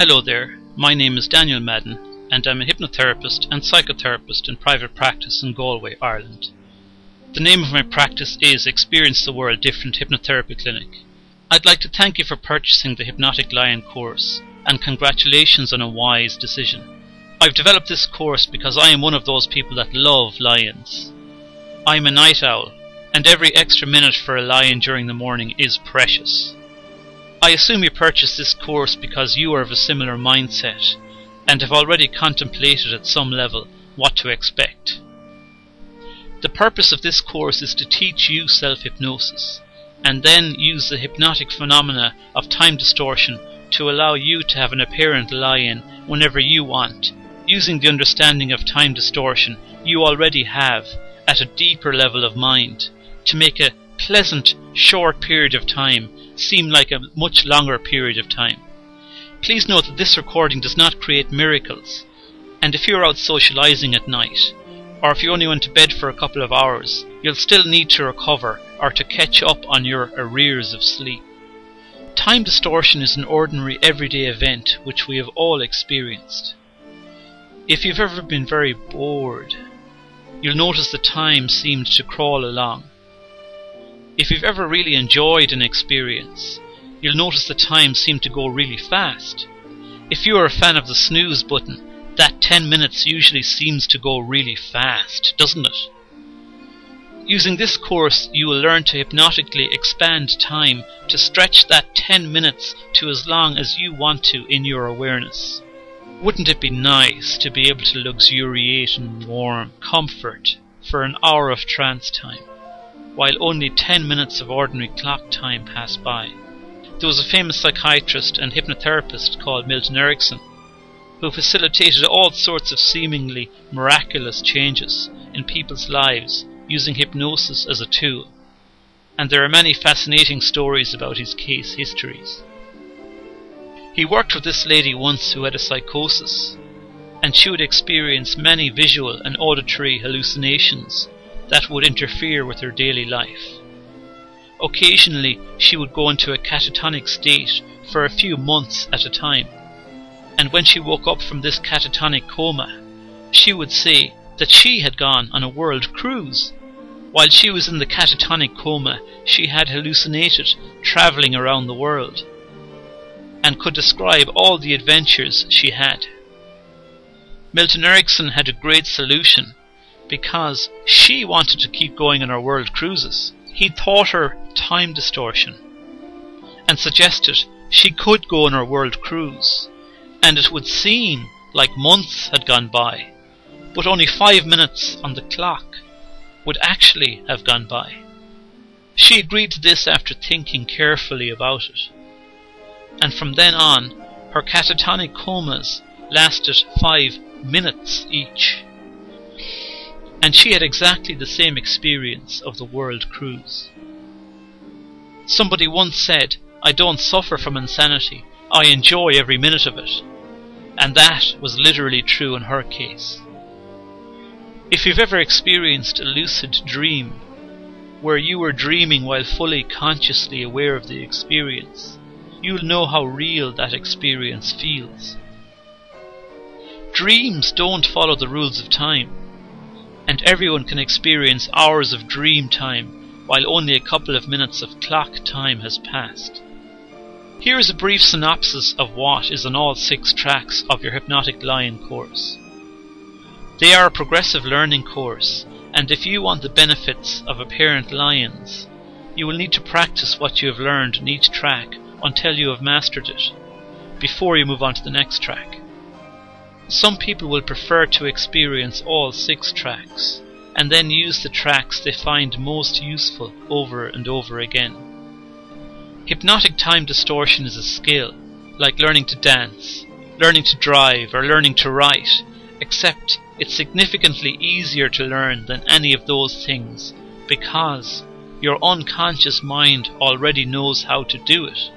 Hello there, my name is Daniel Madden and I'm a hypnotherapist and psychotherapist in private practice in Galway, Ireland. The name of my practice is Experience the World Different Hypnotherapy Clinic. I'd like to thank you for purchasing the Hypnotic Sleep-In Course and congratulations on a wise decision. I've developed this course because I am one of those people that love lions. I'm a night owl and every extra minute for a lion during the morning is precious. I assume you purchased this course because you are of a similar mindset and have already contemplated at some level what to expect. The purpose of this course is to teach you self-hypnosis and then use the hypnotic phenomena of time distortion to allow you to have an apparent lie-in whenever you want, using the understanding of time distortion you already have at a deeper level of mind to make a pleasant short period of time seem like a much longer period of time. Please note that this recording does not create miracles, and if you're out socializing at night, or if you only went to bed for a couple of hours, you'll still need to recover or to catch up on your arrears of sleep. Time distortion is an ordinary everyday event which we have all experienced. If you've ever been very bored, you'll notice the time seemed to crawl along. If you've ever really enjoyed an experience, you'll notice the time seemed to go really fast. If you're a fan of the snooze button, that 10 minutes usually seems to go really fast, doesn't it? Using this course, you will learn to hypnotically expand time to stretch that 10 minutes to as long as you want to in your awareness. Wouldn't it be nice to be able to luxuriate in warm comfort for an hour of trance time, while only 10 minutes of ordinary clock time pass by? There was a famous psychiatrist and hypnotherapist called Milton Erickson, who facilitated all sorts of seemingly miraculous changes in people's lives using hypnosis as a tool, and there are many fascinating stories about his case histories. He worked with this lady once who had a psychosis, and she would experience many visual and auditory hallucinations that would interfere with her daily life. Occasionally she would go into a catatonic state for a few months at a time, and when she woke up from this catatonic coma, she would say that she had gone on a world cruise. While she was in the catatonic coma, she had hallucinated travelling around the world, and could describe all the adventures she had. Milton Erickson had a great solution, because she wanted to keep going on her world cruises. He taught her time distortion and suggested she could go on her world cruise, and it would seem like months had gone by, but only 5 minutes on the clock would actually have gone by. She agreed to this after thinking carefully about it, and from then on her catatonic comas lasted 5 minutes each, and she had exactly the same experience of the world cruise. Somebody once said, "I don't suffer from insanity, I enjoy every minute of it," and that was literally true in her case. If you've ever experienced a lucid dream, where you were dreaming while fully consciously aware of the experience, you'll know how real that experience feels. Dreams don't follow the rules of time, and everyone can experience hours of dream time while only a couple of minutes of clock time has passed. Here is a brief synopsis of what is on all 6 tracks of your Hypnotic Sleep-In course. They are a progressive learning course, and if you want the benefits of apparent lions, you will need to practice what you have learned in each track until you have mastered it, before you move on to the next track. Some people will prefer to experience all 6 tracks, and then use the tracks they find most useful over and over again. Hypnotic time distortion is a skill, like learning to dance, learning to drive, or learning to write, except it's significantly easier to learn than any of those things, because your unconscious mind already knows how to do it.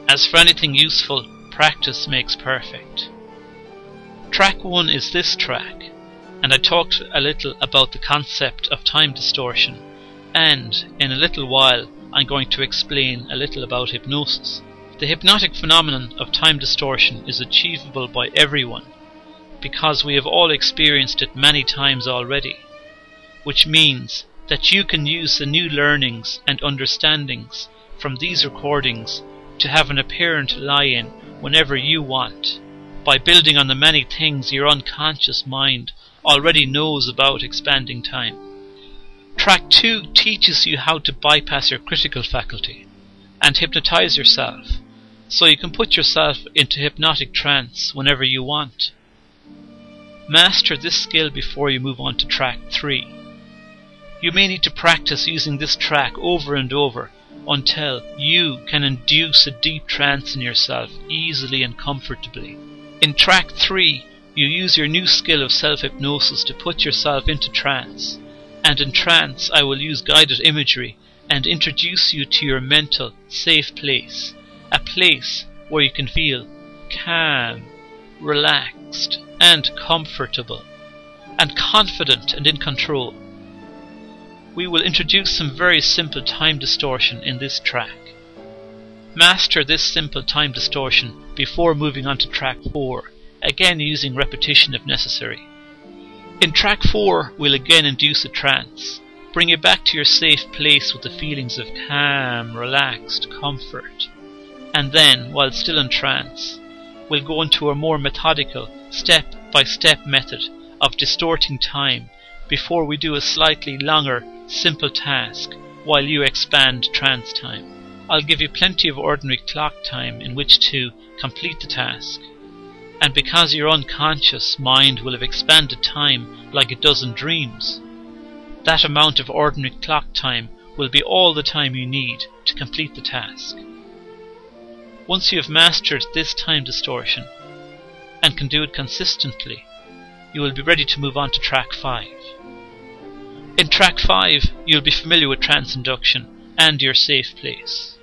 As for anything useful, practice makes perfect. Track 1 is this track, and I talked a little about the concept of time distortion, and in a little while I'm going to explain a little about hypnosis. The hypnotic phenomenon of time distortion is achievable by everyone, because we have all experienced it many times already, which means that you can use the new learnings and understandings from these recordings to have an apparent lie-in whenever you want, by building on the many things your unconscious mind already knows about expanding time. Track 2 teaches you how to bypass your critical faculty and hypnotize yourself, so you can put yourself into hypnotic trance whenever you want. Master this skill before you move on to track 3. You may need to practice using this track over and over until you can induce a deep trance in yourself easily and comfortably. In track 3, you use your new skill of self-hypnosis to put yourself into trance, and in trance I will use guided imagery and introduce you to your mental, safe place, a place where you can feel calm, relaxed and comfortable, and confident and in control. We will introduce some very simple time distortion in this track. Master this simple time distortion before moving on to track 4, again using repetition if necessary. In track 4, we'll again induce a trance, bring you back to your safe place with the feelings of calm, relaxed, comfort. And then, while still in trance, we'll go into a more methodical, step-by-step method of distorting time before we do a slightly longer, simple task while you expand trance time. I'll give you plenty of ordinary clock time in which to complete the task, and because your unconscious mind will have expanded time like it does in dreams, that amount of ordinary clock time will be all the time you need to complete the task. Once you have mastered this time distortion and can do it consistently, you will be ready to move on to track 5. In track 5, you'll be familiar with trance induction and your safe place.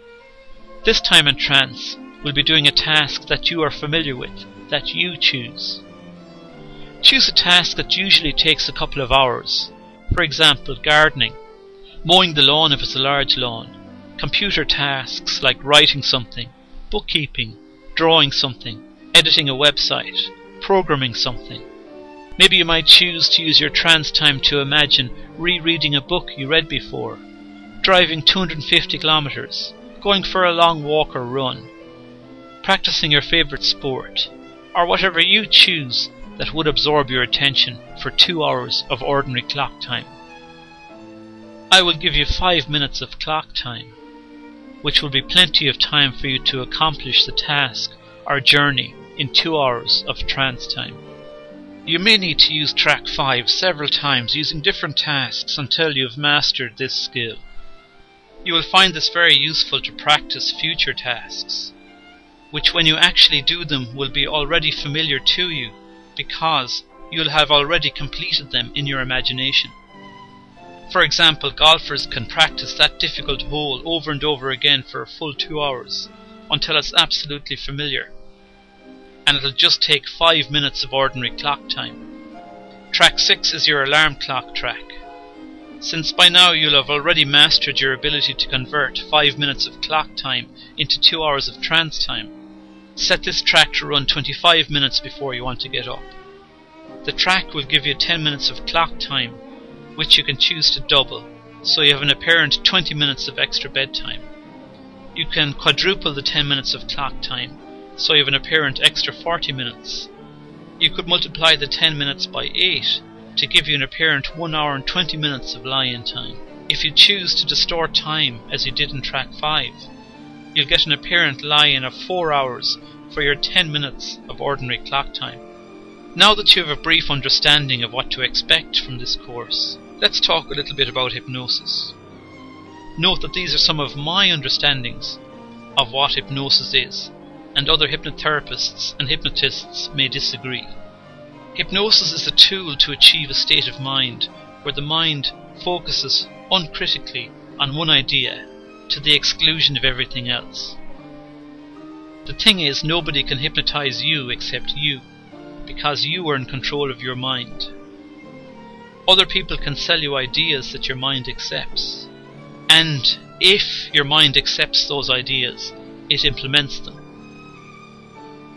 This time in trance, we'll be doing a task that you are familiar with, that you choose. Choose a task that usually takes a couple of hours. For example, gardening, mowing the lawn if it's a large lawn, computer tasks like writing something, bookkeeping, drawing something, editing a website, programming something. Maybe you might choose to use your trance time to imagine rereading a book you read before, driving 250 kilometers, going for a long walk or run, practicing your favorite sport, or whatever you choose that would absorb your attention for 2 hours of ordinary clock time. I will give you 5 minutes of clock time, which will be plenty of time for you to accomplish the task or journey in 2 hours of trance time. You may need to use track 5 several times using different tasks until you have mastered this skill. You will find this very useful to practice future tasks, which when you actually do them will be already familiar to you because you'll have already completed them in your imagination. For example, golfers can practice that difficult hole over and over again for a full 2 hours until it's absolutely familiar, and it'll just take 5 minutes of ordinary clock time. Track 6 is your alarm clock track. Since by now you'll have already mastered your ability to convert 5 minutes of clock time into 2 hours of trance time, set this track to run 25 minutes before you want to get up. The track will give you 10 minutes of clock time, which you can choose to double, so you have an apparent 20 minutes of extra bedtime. You can quadruple the 10 minutes of clock time, so you have an apparent extra 40 minutes. You could multiply the 10 minutes by 8 to give you an apparent 1 hour and 20 minutes of lie-in time. If you choose to distort time as you did in track 5, you'll get an apparent lie-in of 4 hours for your 10 minutes of ordinary clock time. Now that you have a brief understanding of what to expect from this course, let's talk a little bit about hypnosis. Note that these are some of my understandings of what hypnosis is, and other hypnotherapists and hypnotists may disagree. Hypnosis is a tool to achieve a state of mind where the mind focuses uncritically on one idea to the exclusion of everything else. The thing is, nobody can hypnotize you except you, because you are in control of your mind. Other people can sell you ideas that your mind accepts, and if your mind accepts those ideas, it implements them.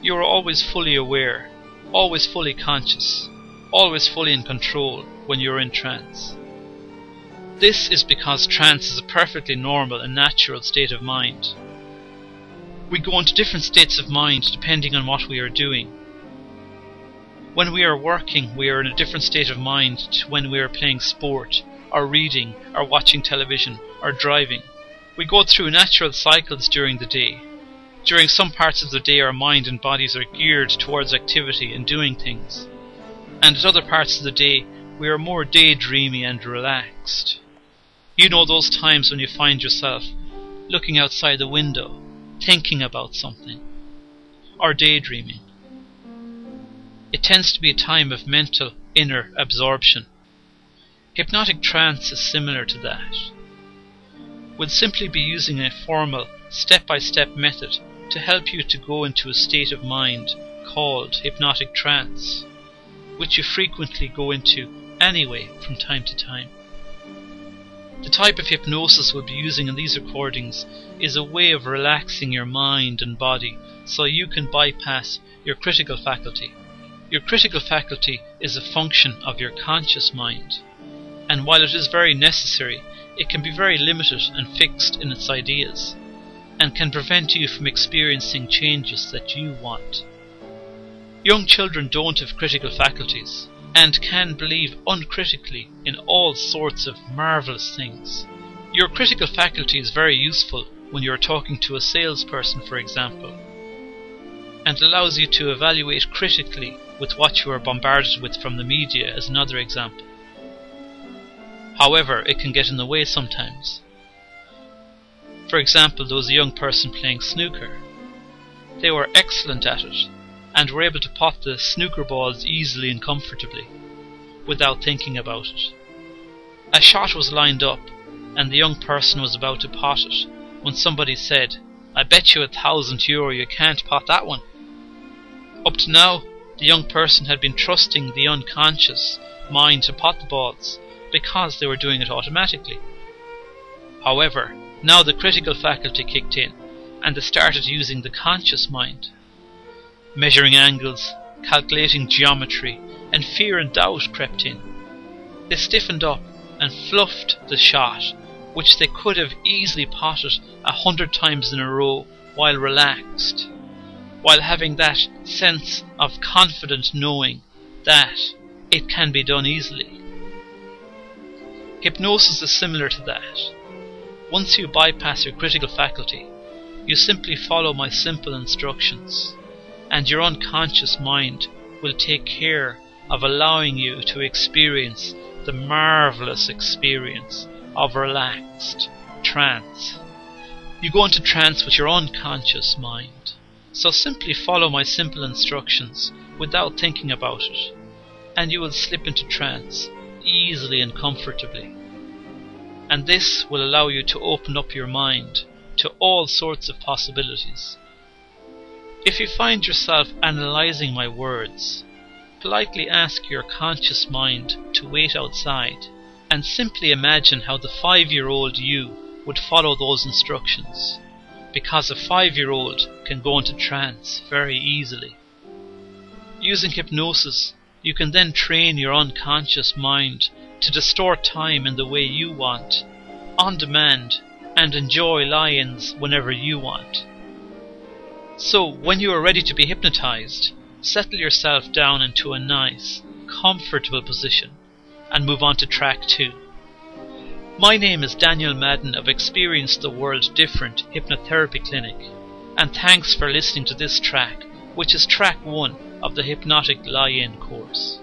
You are always fully aware, always fully conscious, always fully in control when you are in trance. This is because trance is a perfectly normal and natural state of mind. We go into different states of mind depending on what we are doing. When we are working, we are in a different state of mind to when we are playing sport, or reading, or watching television, or driving. We go through natural cycles during the day. During some parts of the day our mind and bodies are geared towards activity and doing things. And at other parts of the day we are more daydreamy and relaxed. You know those times when you find yourself looking outside the window, thinking about something, or daydreaming. It tends to be a time of mental, inner absorption. Hypnotic trance is similar to that. We'll simply be using a formal, step-by-step method to help you to go into a state of mind called hypnotic trance, which you frequently go into anyway from time to time. The type of hypnosis we'll be using in these recordings is a way of relaxing your mind and body so you can bypass your critical faculty. Your critical faculty is a function of your conscious mind, and while it is very necessary, it can be very limited and fixed in its ideas, and can prevent you from experiencing changes that you want. Young children don't have critical faculties, and can believe uncritically in all sorts of marvellous things. Your critical faculty is very useful when you are talking to a salesperson, for example, and allows you to evaluate critically with what you are bombarded with from the media as another example. However, it can get in the way sometimes. For example, there was a young person playing snooker. They were excellent at it, and were able to pot the snooker balls easily and comfortably, without thinking about it. A shot was lined up, and the young person was about to pot it, when somebody said, "I bet you €1,000 you can't pot that one." Up to now, the young person had been trusting the unconscious mind to pot the balls, because they were doing it automatically. However, now the critical faculty kicked in, and they started using the conscious mind. Measuring angles, calculating geometry, and fear and doubt crept in. They stiffened up and fluffed the shot, which they could have easily potted 100 times in a row while relaxed, while having that sense of confident knowing that it can be done easily. Hypnosis is similar to that. Once you bypass your critical faculty, you simply follow my simple instructions, and your unconscious mind will take care of allowing you to experience the marvellous experience of relaxed trance. You go into trance with your unconscious mind, so simply follow my simple instructions without thinking about it, and you will slip into trance easily and comfortably. And this will allow you to open up your mind to all sorts of possibilities. If you find yourself analysing my words, politely ask your conscious mind to wait outside, and simply imagine how the 5-year-old you would follow those instructions, because a 5-year-old can go into trance very easily. Using hypnosis, you can then train your unconscious mind to distort time in the way you want, on demand, and enjoy lie-ins whenever you want. So, when you are ready to be hypnotized, settle yourself down into a nice, comfortable position, and move on to track 2. My name is Daniel Madden of Experience the World Different Hypnotherapy Clinic, and thanks for listening to this track, which is track 1 of the Hypnotic Lie-In course.